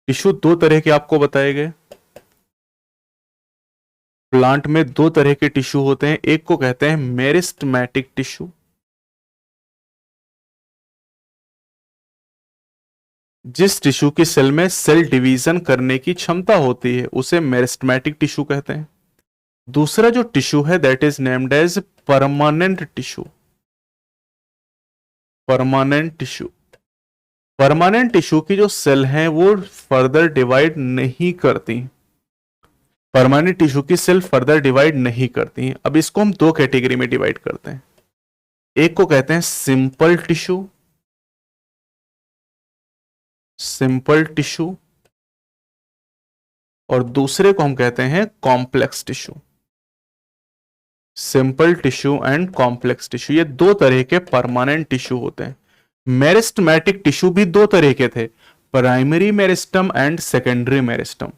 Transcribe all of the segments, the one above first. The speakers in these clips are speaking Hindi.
टिश्यू दो तरह के आपको बताए गए। प्लांट में दो तरह के टिश्यू होते हैं, एक को कहते हैं मेरिस्टेमेटिक टिश्यू, जिस टिश्यू की सेल में सेल डिवीजन करने की क्षमता होती है उसे मेरिस्टेमेटिक टिश्यू कहते हैं। दूसरा जो टिश्यू है that is named as permanent tissue. Permanent tissue, permanent tissue की जो सेल हैं वो फर्दर डिवाइड नहीं करती। परमानेंट टिश्यू की सेल फर्दर डिवाइड नहीं करती। अब इसको हम दो कैटेगरी में डिवाइड करते हैं, एक को कहते हैं सिंपल टिश्यू, सिंपल टिश्यू, और दूसरे को हम कहते हैं complex tissue. Simple tissue and complex tissue, ये दो तरह के परमानेंट टिश्यू होते हैं। मेरिस्टेमेटिक टिश्यू भी दो तरह के थे, primary meristem and secondary meristem.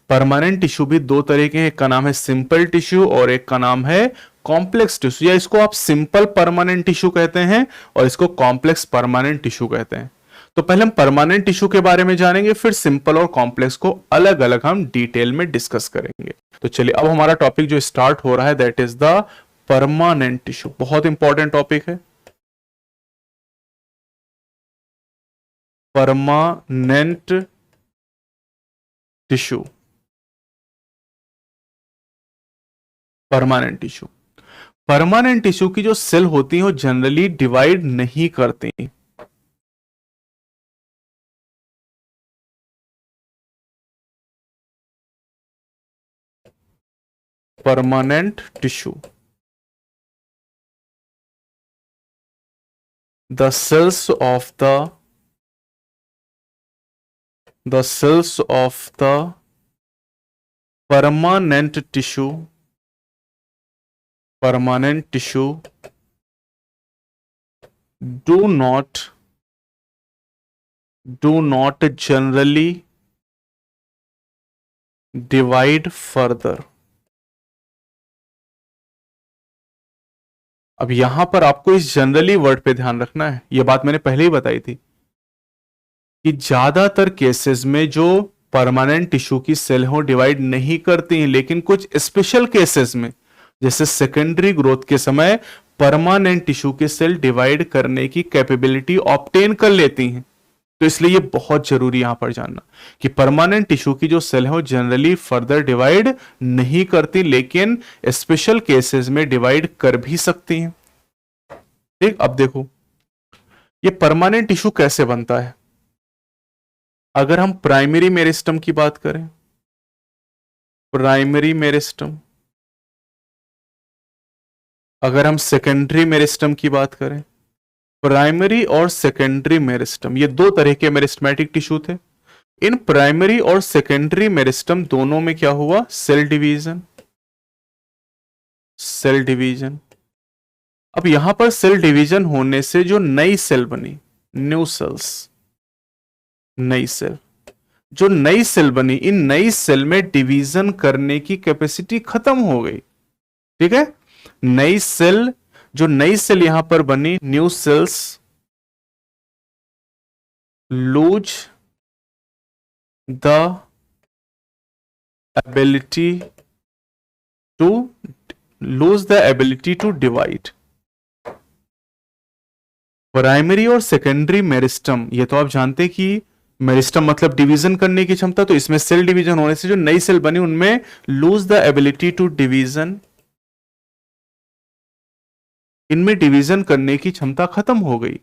Permanent tissue भी दो तरह के हैं, एक का नाम है सिंपल टिश्यू और एक का नाम है कॉम्प्लेक्स टिश्यू, या इसको आप सिंपल परमानेंट टिश्यू कहते हैं और इसको कॉम्प्लेक्स परमानेंट टिश्यू कहते हैं। तो पहले हम परमानेंट टिश्यू के बारे में जानेंगे, फिर सिंपल और कॉम्प्लेक्स को अलग अलग हम डिटेल में डिस्कस करेंगे। तो चलिए अब हमारा टॉपिक जो स्टार्ट हो रहा है that is the permanent tissue. बहुत इंपॉर्टेंट टॉपिक है permanent tissue. Permanent tissue, permanent tissue की जो सेल होती है वो जनरली डिवाइड नहीं करती। Permanent tissue, the cells of the cells of the permanent tissue do not generally divide further। अब यहां पर आपको इस जनरली वर्ड पे ध्यान रखना है, यह बात मैंने पहले ही बताई थी कि ज्यादातर केसेस में जो परमानेंट टिश्यू की सेल हो डिवाइड नहीं करती हैं, लेकिन कुछ स्पेशल केसेस में जैसे सेकेंडरी ग्रोथ के समय परमानेंट टिश्यू की सेल डिवाइड करने की कैपेबिलिटी ऑब्टेन कर लेती हैं। तो इसलिए ये बहुत जरूरी यहां पर जानना कि परमानेंट टिश्यू की जो सेल है वो जनरली फर्दर डिवाइड नहीं करती, लेकिन स्पेशल केसेस में डिवाइड कर भी सकती हैं। ठीक, अब देखो ये परमानेंट टिश्यू कैसे बनता है। अगर हम प्राइमरी मेरिस्टम की बात करें, प्राइमरी मेरिस्टम, अगर हम सेकेंडरी मेरिस्टम की बात करें, प्राइमरी और सेकेंडरी मेरिस्टम ये दो तरह के मेरिस्टेमेटिक टिश्यू थे। इन प्राइमरी और सेकेंडरी मेरिस्टम दोनों में क्या हुआ, सेल डिवीजन, सेल डिवीजन। अब यहां पर सेल डिवीजन होने से जो नई सेल बनी, न्यू सेल्स, नई सेल, जो नई सेल बनी, इन नई सेल में डिवीजन करने की कैपेसिटी खत्म हो गई। ठीक है, नई सेल, जो नई सेल यहां पर बनी, new cells lose the ability to divide. Primary और सेकेंडरी मेरिस्टम, ये तो आप जानते हैं कि मेरिस्टम मतलब डिवीजन करने की क्षमता, तो इसमें सेल डिवीजन होने से जो नई सेल बनी उनमें lose the ability to division, इनमें डिवीजन करने की क्षमता खत्म हो गई।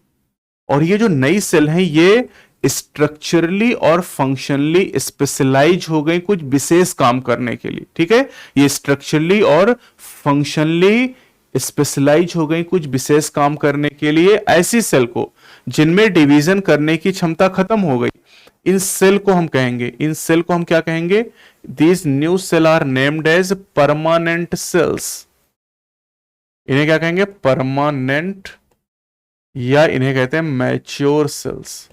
और ये जो नई सेल हैं ये स्ट्रक्चरली और फंक्शनली स्पेशलाइज हो गई कुछ विशेष काम करने के लिए। ठीक है, ये स्ट्रक्चरली और फंक्शनली स्पेशलाइज हो गई कुछ विशेष काम करने के लिए। ऐसी सेल को जिनमें डिवीजन करने की क्षमता खत्म हो गई, इन सेल को हम कहेंगे, इन सेल को हम क्या कहेंगे, these new cell are named as permanent cells. इन्हें क्या कहेंगे, परमानेंट, या इन्हें कहते हैं मैच्योर सेल्स।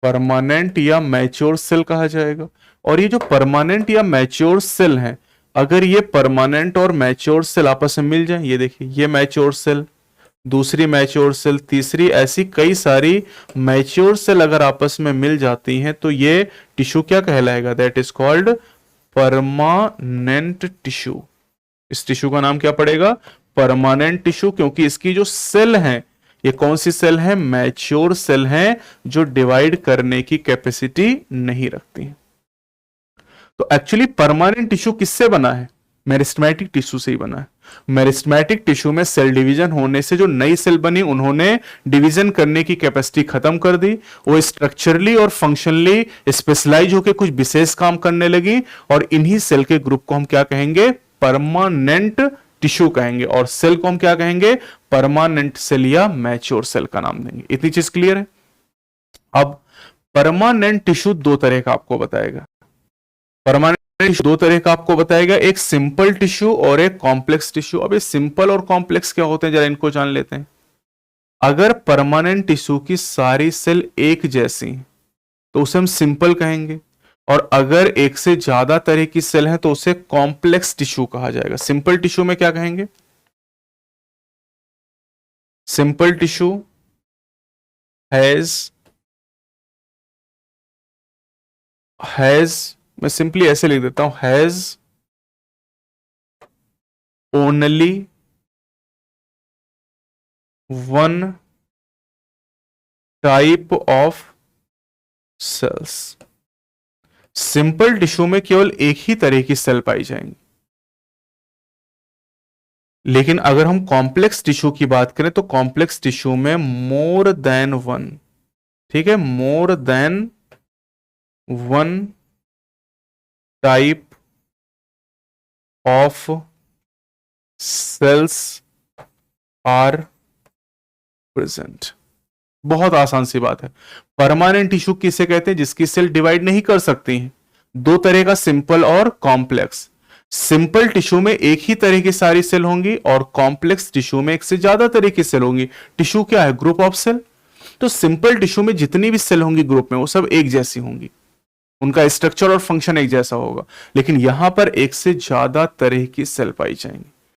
परमानेंट या मैच्योर सेल कहा जाएगा। और ये जो परमानेंट या मैच्योर सेल है, अगर ये परमानेंट और मैच्योर सेल आपस में मिल जाए, ये देखिए ये मैच्योर सेल, दूसरी मैच्योर सेल, तीसरी, ऐसी कई सारी मैच्योर सेल अगर आपस में मिल जाती हैं तो ये टिश्यू क्या कहलाएगा? That is called permanent tissue. इस टिश्यू का नाम क्या पड़ेगा? परमानेंट टिश्यू, क्योंकि इसकी जो सेल है, ये कौन सी सेल है? मैच्योर सेल है, जो डिवाइड करने की कैपेसिटी नहीं रखती है। तो एक्चुअली परमानेंट टिश्यू किससे बना है? मेरिस्टेमेटिक टिश्यू से ही बना है। मेरिस्टेमेटिक टिश्यू में सेल डिवीजन होने से जो नई सेल बनी, उन्होंने डिवीजन करने की कैपेसिटी खत्म कर दी। वो स्ट्रक्चरली और फंक्शनली स्पेशलाइज होकर कुछ विशेष काम करने लगी, और इन्हीं सेल के ग्रुप को हम क्या कहेंगे? परमानेंट टिश्यू कहेंगे। और सेल को हम क्या कहेंगे? परमानेंट सेल या मैच्योर सेल का नाम देंगे। इतनी चीज क्लियर है? अब परमानेंट टिश्यू दो तरह का आपको बताएगा। परमानेंट टिश्यू दो तरह का आपको बताएगा, एक सिंपल टिश्यू और एक कॉम्प्लेक्स टिश्यू। अब ये सिंपल और कॉम्प्लेक्स क्या होते हैं, जरा इनको जान लेते हैं। अगर परमानेंट टिश्यू की सारी सेल एक जैसी तो उसे हम सिंपल कहेंगे, और अगर एक से ज्यादा तरह की सेल है तो उसे कॉम्प्लेक्स टिश्यू कहा जाएगा। सिंपल टिश्यू में क्या कहेंगे? सिंपल टिश्यू हैज मैं सिंपली ऐसे लिख देता हूं, has only one type of cells. Simple tissue में केवल एक ही तरह की सेल पाई जाएंगी। लेकिन अगर हम कॉम्प्लेक्स टिश्यू की बात करें तो कॉम्प्लेक्स टिश्यू में मोर देन वन, ठीक है, more than one type of cells are present. बहुत आसान सी बात है। परमानेंट टिश्यू किसे कहते हैं? जिसकी सेल डिवाइड नहीं कर सकती हैं। दो तरह का, सिंपल और कॉम्प्लेक्स। सिंपल टिश्यू में एक ही तरह की सारी सेल होंगी, और कॉम्प्लेक्स टिश्यू में एक से ज्यादा तरह की सेल होंगी। टिश्यू क्या है? Group of cell. तो सिंपल टिश्यू में जितनी भी सेल होंगी ग्रुप में, वो सब एक जैसी होंगी, उनका स्ट्रक्चर और फंक्शन एक जैसा होगा। लेकिन यहां पर एक से ज्यादा तरह की सेल पाई जाएंगी।